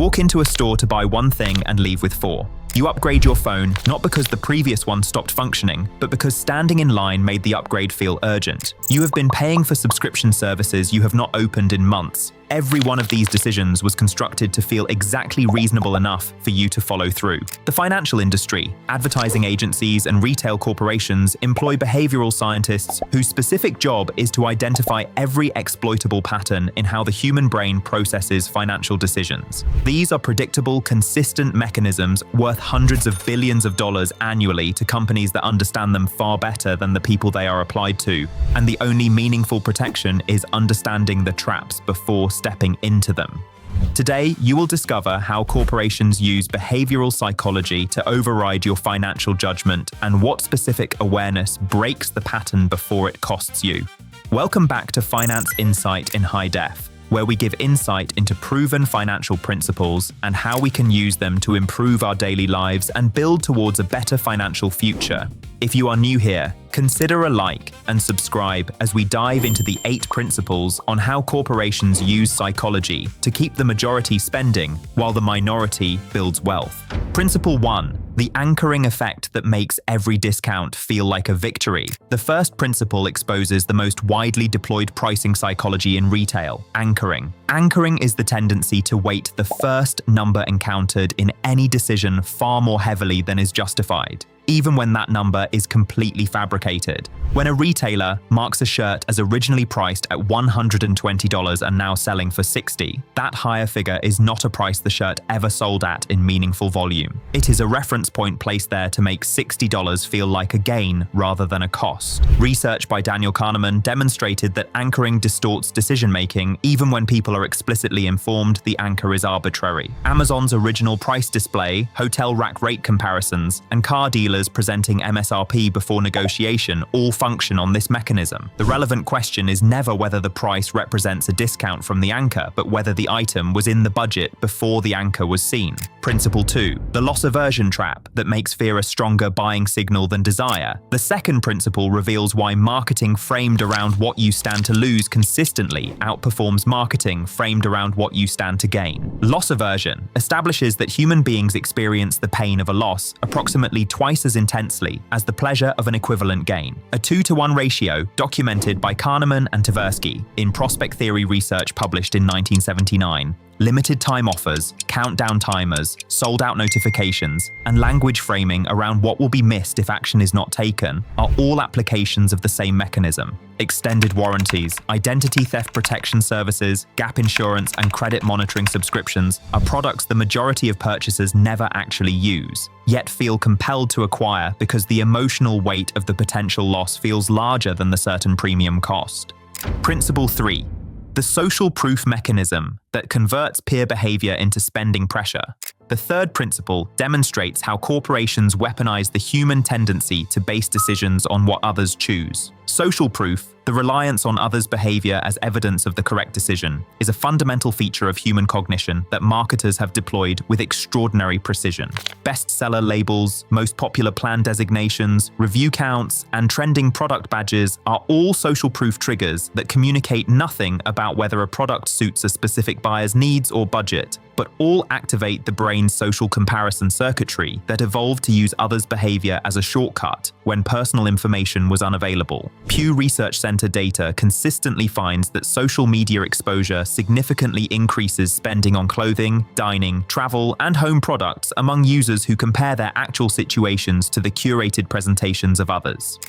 walk into a store to buy one thing and leave with four. You upgrade your phone not because the previous one stopped functioning, but because standing in line made the upgrade feel urgent. You have been paying for subscription services you have not opened in months. Every one of these decisions was constructed to feel exactly reasonable enough for you to follow through. The financial industry, advertising agencies, and retail corporations employ behavioral scientists whose specific job is to identify every exploitable pattern in how the human brain processes financial decisions. These are predictable, consistent mechanisms worth hundreds of billions of dollars annually to companies that understand them far better than the people they are applied to. And the only meaningful protection is understanding the traps before stepping into them. Today, you will discover how corporations use behavioral psychology to override your financial judgment and what specific awareness breaks the pattern before it costs you. Welcome back to Finance Insight in High Def, where we give insight into proven financial principles and how we can use them to improve our daily lives and build towards a better financial future. If you are new here, consider a like and subscribe as we dive into the 8 principles on how corporations use psychology to keep the majority spending while the minority builds wealth. Principle 1. The anchoring effect that makes every discount feel like a victory. The first principle exposes the most widely deployed pricing psychology in retail: anchoring. Anchoring is the tendency to weight the first number encountered in any decision far more heavily than is justified, even when that number is completely fabricated. When a retailer marks a shirt as originally priced at $120 and now selling for $60, that higher figure is not a price the shirt ever sold at in meaningful volume. It is a reference point placed there to make $60 feel like a gain rather than a cost. Research by Daniel Kahneman demonstrated that anchoring distorts decision-making even when people are explicitly informed the anchor is arbitrary. Amazon's original price display, hotel rack rate comparisons, and car dealers presenting MSRP before negotiation all function on this mechanism. The relevant question is never whether the price represents a discount from the anchor, but whether the item was in the budget before the anchor was seen. Principle 2. The loss aversion trap that makes fear a stronger buying signal than desire. The second principle reveals why marketing framed around what you stand to lose consistently outperforms marketing framed around what you stand to gain. Loss aversion establishes that human beings experience the pain of a loss approximately twice as intensely as the pleasure of an equivalent gain. A 2-to-1 ratio documented by Kahneman and Tversky in prospect theory research published in 1979. Limited time offers, countdown timers, sold-out notifications, and language framing around what will be missed if action is not taken are all applications of the same mechanism. Extended warranties, identity theft protection services, gap insurance, and credit monitoring subscriptions are products the majority of purchasers never actually use, yet feel compelled to acquire because the emotional weight of the potential loss feels larger than the certain premium cost. Principle 3. The social proof mechanism that converts peer behavior into spending pressure. The third principle demonstrates how corporations weaponize the human tendency to base decisions on what others choose. Social proof, the reliance on others' behavior as evidence of the correct decision, is a fundamental feature of human cognition that marketers have deployed with extraordinary precision. Bestseller labels, most popular plan designations, review counts, and trending product badges are all social proof triggers that communicate nothing about whether a product suits a specific buyer's needs or budget, but all activate the brain's social comparison circuitry that evolved to use others' behavior as a shortcut when personal information was unavailable. Pew Research Center data consistently finds that social media exposure significantly increases spending on clothing, dining, travel, and home products among users who compare their actual situations to the curated presentations of others.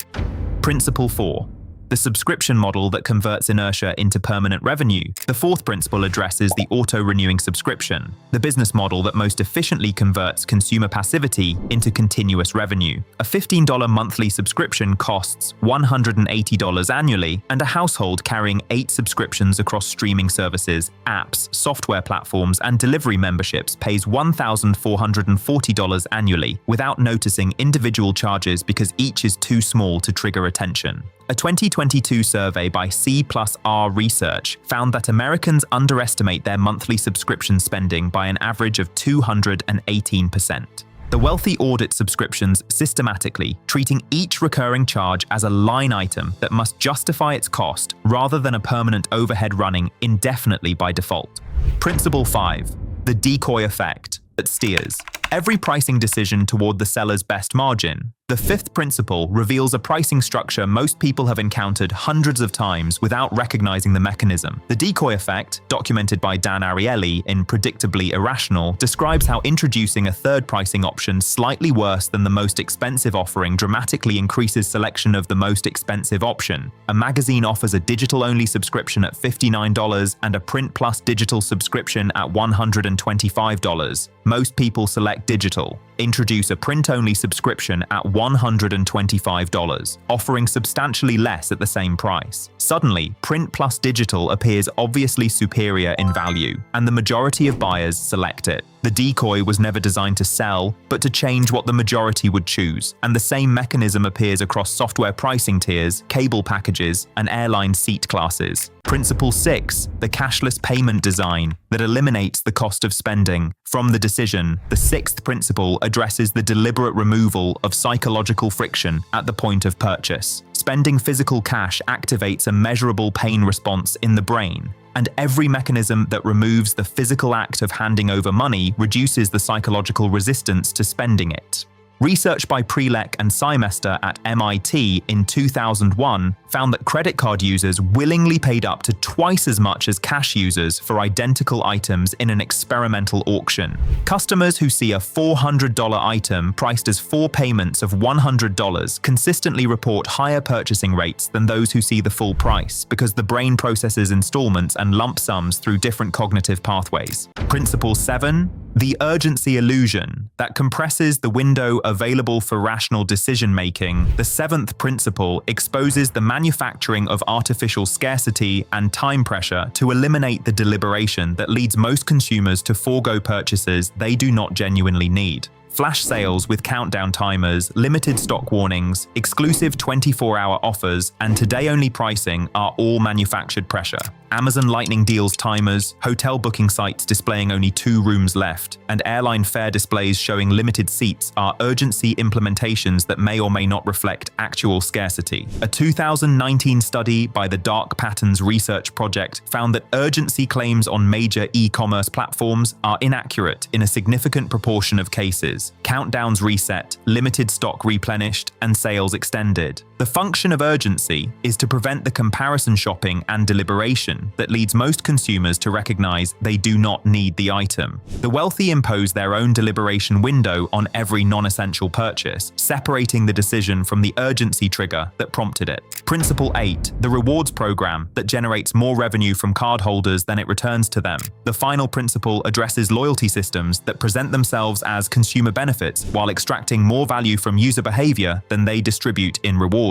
Principle 4. The subscription model that converts inertia into permanent revenue. The fourth principle addresses the auto-renewing subscription, the business model that most efficiently converts consumer passivity into continuous revenue. A $15 monthly subscription costs $180 annually, and a household carrying 8 subscriptions across streaming services, apps, software platforms, and delivery memberships pays $1,440 annually without noticing individual charges because each is too small to trigger attention. A 2022 survey by C+R Research found that Americans underestimate their monthly subscription spending by an average of 218%. The wealthy audit subscriptions systematically, treating each recurring charge as a line item that must justify its cost rather than a permanent overhead running indefinitely by default. Principle 5. The decoy effect that steers every pricing decision toward the seller's best margin. The fifth principle reveals a pricing structure most people have encountered hundreds of times without recognizing the mechanism. The decoy effect, documented by Dan Ariely in Predictably Irrational, describes how introducing a third pricing option slightly worse than the most expensive offering dramatically increases selection of the most expensive option. A magazine offers a digital-only subscription at $59 and a print plus digital subscription at $125. Most people select digital. Introduce a print-only subscription at $125, offering substantially less at the same price. Suddenly, print plus digital appears obviously superior in value, and the majority of buyers select it. The decoy was never designed to sell, but to change what the majority would choose, and the same mechanism appears across software pricing tiers, cable packages, and airline seat classes. Principle 6, the cashless payment design that eliminates the cost of spending. From the decision, the sixth principle addresses the deliberate removal of psychological friction at the point of purchase. Spending physical cash activates a measurable pain response in the brain, and every mechanism that removes the physical act of handing over money reduces the psychological resistance to spending it. Research by Prelec and Semester at MIT in 2001 found that credit card users willingly paid up to twice as much as cash users for identical items in an experimental auction. Customers who see a $400 item priced as 4 payments of $100 consistently report higher purchasing rates than those who see the full price, because the brain processes installments and lump sums through different cognitive pathways. Principle 7. The urgency illusion that compresses the window available for rational decision-making. The seventh principle exposes the manufacturing of artificial scarcity and time pressure to eliminate the deliberation that leads most consumers to forego purchases they do not genuinely need. Flash sales with countdown timers, limited stock warnings, exclusive 24-hour offers, and today-only pricing are all manufactured pressure. Amazon Lightning Deals timers, hotel booking sites displaying only 2 rooms left, and airline fare displays showing limited seats are urgency implementations that may or may not reflect actual scarcity. A 2019 study by the Dark Patterns Research Project found that urgency claims on major e-commerce platforms are inaccurate in a significant proportion of cases. Countdowns reset, limited stock replenished, and sales extended. The function of urgency is to prevent the comparison shopping and deliberation that leads most consumers to recognize they do not need the item. The wealthy impose their own deliberation window on every non-essential purchase, separating the decision from the urgency trigger that prompted it. Principle 8, the rewards program that generates more revenue from cardholders than it returns to them. The final principle addresses loyalty systems that present themselves as consumer benefits while extracting more value from user behavior than they distribute in rewards.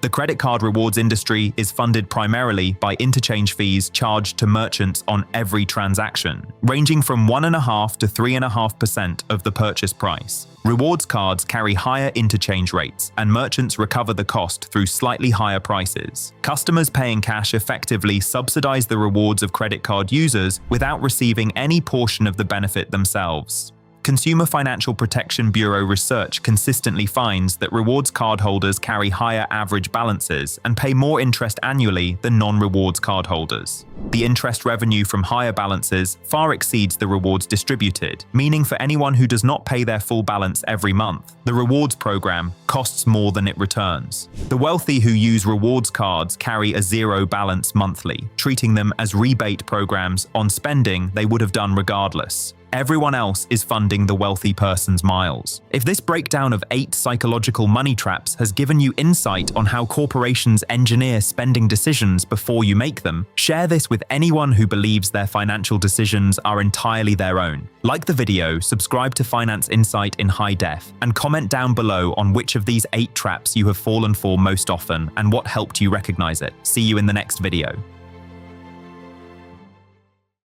The credit card rewards industry is funded primarily by interchange fees charged to merchants on every transaction, ranging from 1.5% to 3.5% of the purchase price. Rewards cards carry higher interchange rates, and merchants recover the cost through slightly higher prices. Customers paying cash effectively subsidize the rewards of credit card users without receiving any portion of the benefit themselves. Consumer Financial Protection Bureau research consistently finds that rewards cardholders carry higher average balances and pay more interest annually than non-rewards cardholders. The interest revenue from higher balances far exceeds the rewards distributed, meaning for anyone who does not pay their full balance every month, the rewards program costs more than it returns. The wealthy who use rewards cards carry a zero balance monthly, treating them as rebate programs on spending they would have done regardless. Everyone else is funding the wealthy person's miles. If this breakdown of 8 psychological money traps has given you insight on how corporations engineer spending decisions before you make them, share this with anyone who believes their financial decisions are entirely their own. Like the video, subscribe to Finance Insight in high def, and comment down below on which of these 8 traps you have fallen for most often and what helped you recognize it. See you in the next video.